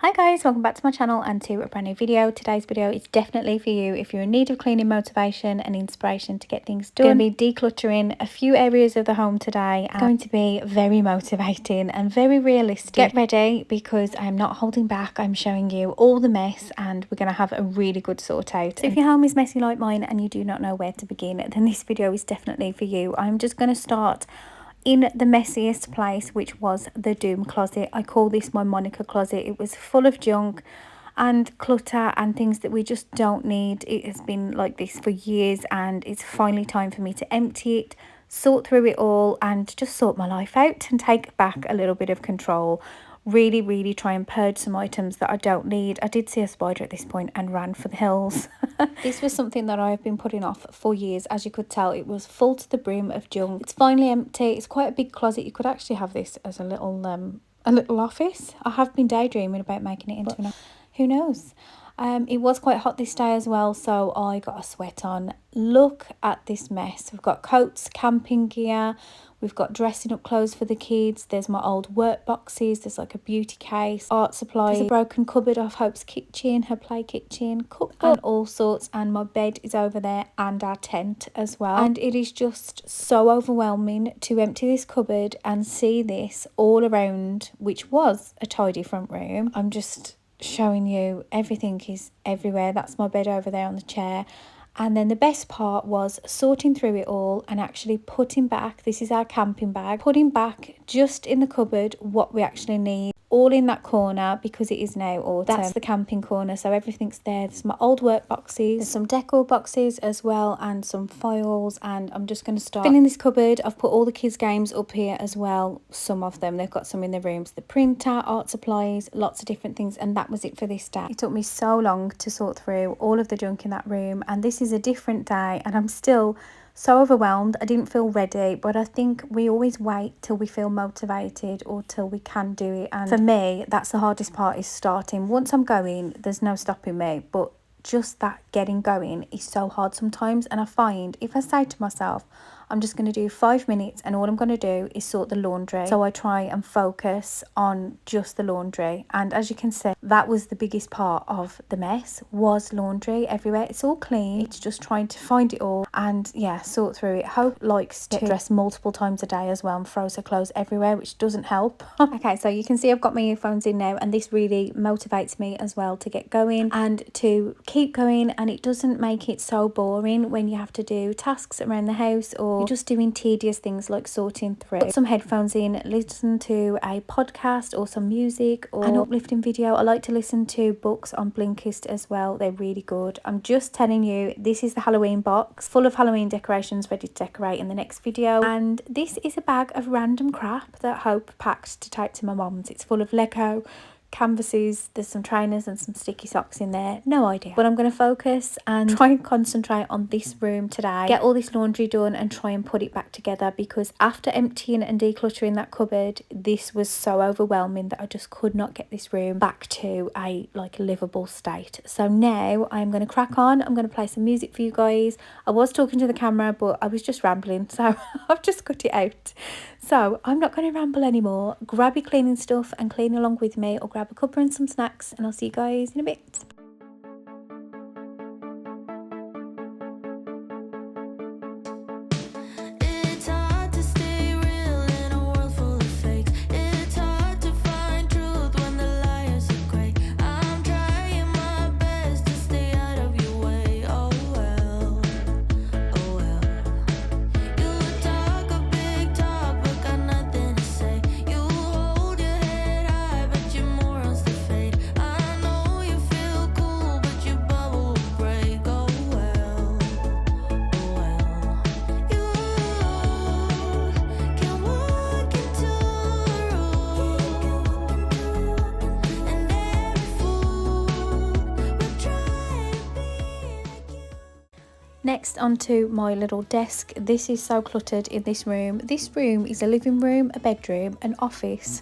Hi guys, welcome back to my channel and to a brand new video. Today's video is definitely for you if you're in need of cleaning motivation and inspiration to get things done. I'm going to be decluttering a few areas of the home today. It's going to be very motivating and very realistic. Get ready because I am not holding back. I'm showing you all the mess and we're going to have a really good sort out. So if your home is messy like mine and you do not know where to begin, then this video is definitely for you. I'm just going to start in the messiest place, which was the doom closet. I call this my Monica closet. It was full of junk and clutter and things that we just don't need. It has been like this for years and it's finally time for me to empty it, sort through it all and just sort my life out and take back a little bit of control. Really try and purge some items that I don't need. I did see a spider at this point and ran for the hills. This was something that I have been putting off for years. As you could tell, it was full to the brim of junk. It's finally empty. It's quite a big closet. You could actually have this as a little office. I have been daydreaming about making it into an office. Who knows? It was quite hot this day as well, so I got a sweat on. Look at this mess. We've got coats, camping gear, we've got dressing up clothes for the kids, there's my old work boxes, there's like a beauty case, art supplies, there's a broken cupboard off Hope's kitchen, her play kitchen, cookbook and all sorts, and my bed is over there and our tent as well. And it is just so overwhelming to empty this cupboard and see this all around, which was a tidy front room. I'm just showing you everything is everywhere. That's my bed over there on the chair. And then the best part was sorting through it all and actually putting back, this is our camping bag, putting back just in the cupboard what we actually need, all in that corner because it is now autumn. That's the camping corner, so everything's there. There's my old work boxes, there's some decor boxes as well and some files, and I'm just going to start filling this cupboard. I've put all the kids' games up here as well, some of them, they've got some in their rooms, the printer, art supplies, lots of different things, and that was it for this day. It took me so long to sort through all of the junk in that room, and this is a different day and I'm still so overwhelmed. I didn't feel ready, but I think we always wait till we feel motivated or till we can do it. And for me, that's the hardest part, is starting. Once I'm going, there's no stopping me, but just that getting going is so hard sometimes. And I find if I say to myself, I'm just going to do 5 minutes and all I'm going to do is sort the laundry, so I try and focus on just the laundry. And as you can see, that was the biggest part of the mess, was laundry everywhere. It's all clean, it's just trying to find it all and yeah, sort through it. Hope likes to get dressed multiple times a day as well and throws her clothes everywhere, which doesn't help. Okay, so you can see I've got my earphones in now and this really motivates me as well to get going and to keep going, and it doesn't make it so boring when you have to do tasks around the house or you're just doing tedious things like sorting through. Put some headphones in, listen to a podcast or some music or an uplifting video. I like to listen to books on Blinkist as well, they're really good. I'm just telling you, this is the Halloween box full of Halloween decorations ready to decorate in the next video, and this is a bag of random crap that Hope packed to take to my mum's. It's full of Lego, canvases, there's some trainers and some sticky socks in there, no idea. But I'm going to focus and try and concentrate on this room today, get all this laundry done and try and put it back together, because after emptying and decluttering that cupboard, this was so overwhelming that I just could not get this room back to a livable state. So now I'm going to crack on. I'm going to play some music for you guys. I was talking to the camera but I was just rambling, so I've just cut it out. So I'm not going to ramble anymore. Grab your cleaning stuff and clean along with me, or grab a cuppa and some snacks, and I'll see you guys in a bit. Feel Next, onto my little desk. This is so cluttered in this room. This room is a living room, a bedroom, an office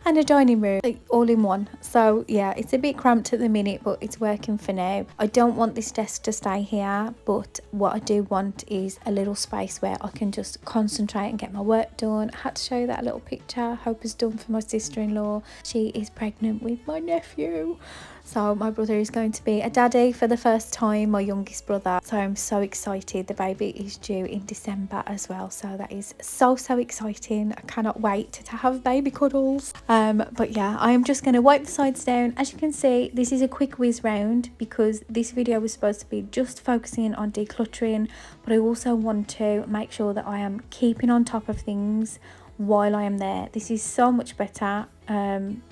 and a dining room, like, all in one. So yeah, it's a bit cramped at the minute, but it's working for now. I don't want this desk to stay here, but what I do want is a little space where I can just concentrate and get my work done. I had to show you that little picture Hope has done for my sister-in-law. She is pregnant with my nephew. So my brother is going to be a daddy for the first time, my youngest brother. So I'm so excited. The baby is due in December as well. So that is so exciting. I cannot wait to have baby cuddles. But yeah, I am just going to wipe the sides down. As you can see, this is a quick whiz round because this video was supposed to be just focusing on decluttering. But I also want to make sure that I am keeping on top of things while I am there. This is so much better.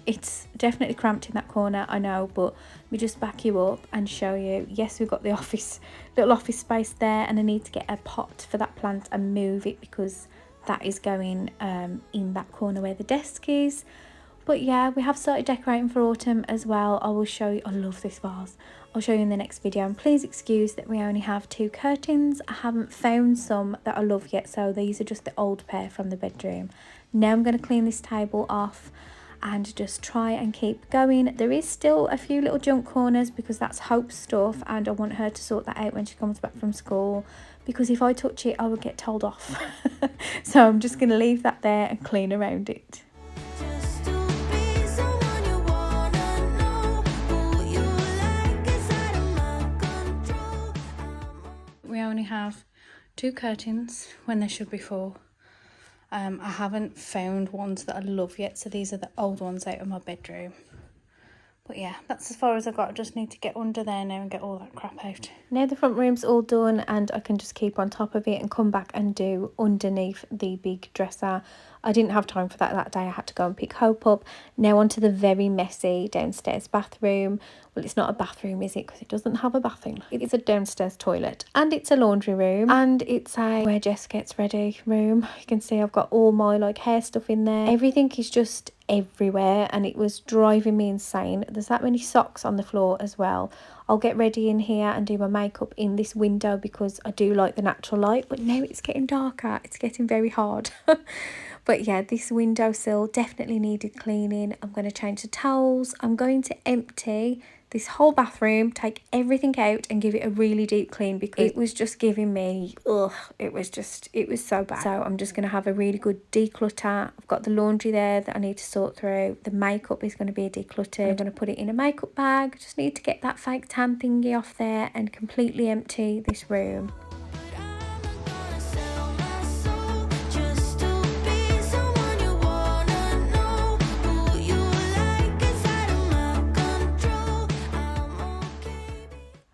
It's definitely cramped in that corner, I know, but let me just back you up and show you. Yes, we've got the little office space there, and I need to get a pot for that plant and move it because that is going in that corner where the desk is. But yeah, we have started decorating for autumn as well. I will show you. I love this vase. I'll show you in the next video, and please excuse that we only have 2 curtains. I haven't found some that I love yet, so these are just the old pair from the bedroom. Now I'm going to clean this table off and just try and keep going. There is still a few little junk corners because that's Hope's stuff, and I want her to sort that out when she comes back from school, because if I touch it I will get told off. So I'm just going to leave that there and clean around it. We only have 2 curtains when there should be 4. I haven't found ones that I love yet, so these are the old ones out of my bedroom. But yeah, that's as far as I got. I just need to get under there now and get all that crap out. Now the front room's all done, and I can just keep on top of it and come back and do underneath the big dresser. I didn't have time for that day. I had to go and pick Hope up. Now onto the very messy downstairs bathroom. Well, it's not a bathroom, is it? Because it doesn't have a bathroom. It's a downstairs toilet, and it's a laundry room, and it's a where Jess gets ready room. You can see I've got all my like hair stuff in there. Everything is just everywhere, and it was driving me insane. There's that many socks on the floor as well. I'll get ready in here and do my makeup in this window because I do like the natural light, but now it's getting darker. It's getting very hard. But yeah, this windowsill definitely needed cleaning. I'm going to change the towels. I'm going to empty this whole bathroom, take everything out and give it a really deep clean because it was just giving me, it was so bad. So I'm just going to have a really good declutter. I've got the laundry there that I need to sort through. The makeup is going to be decluttered. I'm going to put it in a makeup bag. Just need to get that fake tan thingy off there and completely empty this room.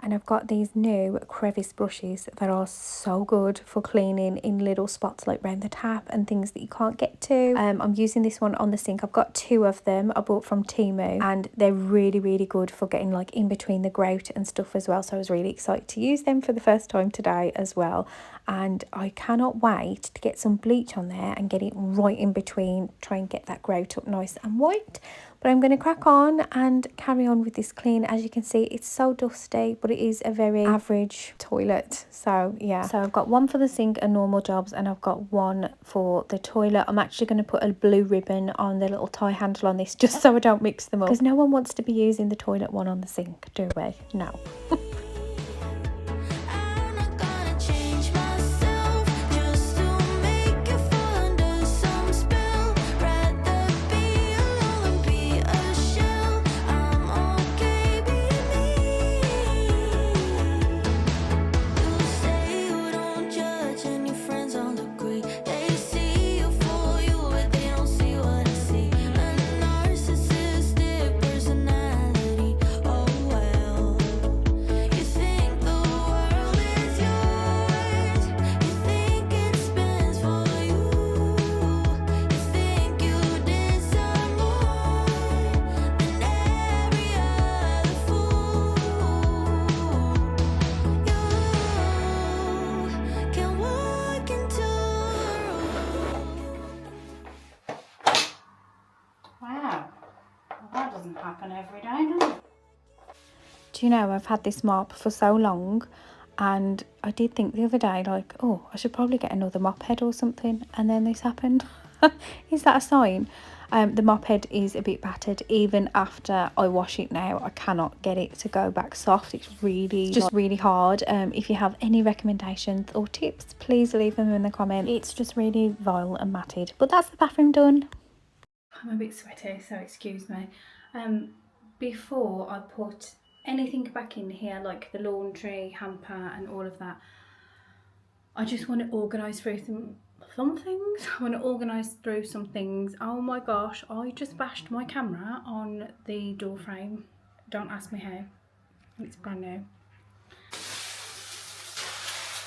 And I've got these new crevice brushes that are so good for cleaning in little spots like round the tap and things that you can't get to. I'm using this one on the sink. I've got 2 of them I bought from Temu, and they're really good for getting like in between the grout and stuff as well. So I was really excited to use them for the first time today as well. And I cannot wait to get some bleach on there and get it right in between, try and get that grout up nice and white. But I'm going to crack on and carry on with this clean. As you can see, it's so dusty, but it is a very average toilet. So yeah, so I've got one for the sink and normal jobs, and I've got one for the toilet. I'm actually going to put a blue ribbon on the little tie handle on this just so I don't mix them up, because no one wants to be using the toilet one on the sink, do we? No. Happen every day, doesn't it? Do you know, I've had this mop for so long And I did think the other day, like, oh, I should probably get another mop head or something. And then this happened. Is that a sign? The mop head is a bit battered. Even after I wash it now, I cannot get it to go back soft. It's just really hard. If you have any recommendations or tips, please leave them in the comments. It's just really vile and matted. But that's the bathroom done. I'm a bit sweaty, so excuse me. Before I put anything back in here, like the laundry hamper and all of that, I just want to organise through some things. I want to organise through some things. Oh my gosh, I just bashed my camera on the door frame. Don't ask me how. It's brand new.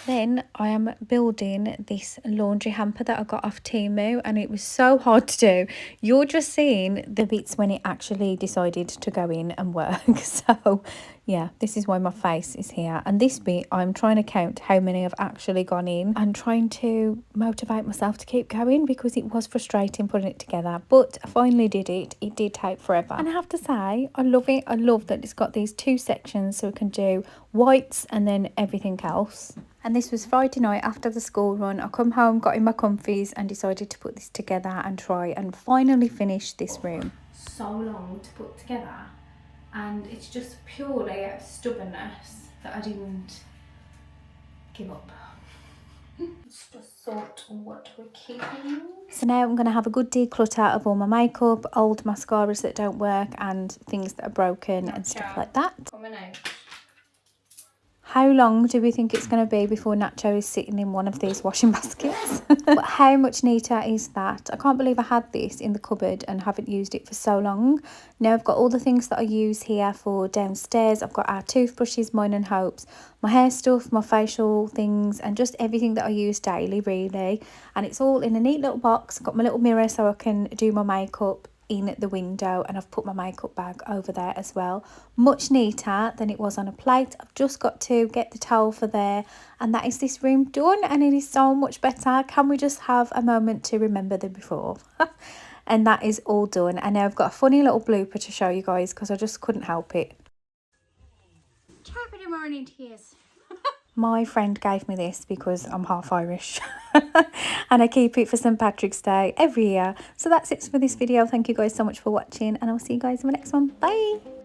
Then I am building this laundry hamper that I got off Temu, and it was so hard to do. You're just seeing the bits when it actually decided to go in and work. So yeah, this is why my face is here. And this bit, I'm trying to count how many have actually gone in and trying to motivate myself to keep going, because it was frustrating putting it together. But I finally did it. It did take forever. And I have to say, I love it. I love that it's got these two sections so we can do whites and then everything else. And this was Friday night after the school run. I come home, got in my comfies and decided to put this together and try and finally finish this room. So long to put together, and it's just purely out of stubbornness that I didn't give up. Let's just sort what we're keeping. So now I'm going to have a good declutter of all my makeup, old mascaras that don't work and things that are broken and stuff like that. Coming out. How long do we think it's going to be before Nacho is sitting in one of these washing baskets? But how much neater is that? I can't believe I had this in the cupboard and haven't used it for so long. Now I've got all the things that I use here for downstairs. I've got our toothbrushes, mine and Hope's, my hair stuff, my facial things, and just everything that I use daily, really. And it's all in a neat little box. I've got my little mirror so I can do my makeup in the window, and I've put my makeup bag over there as well. Much neater than it was on a plate. I've just got to get the towel for there, and that is this room done, and it is so much better. Can we just have a moment to remember the before? And that is all done. And now I've got a funny little blooper to show you guys because I just couldn't help it. Top of the morning to you. My friend gave me this because I'm half Irish and I keep it for St. Patrick's Day every year. So that's it for this video. Thank you guys so much for watching, and I'll see you guys in the next one. Bye.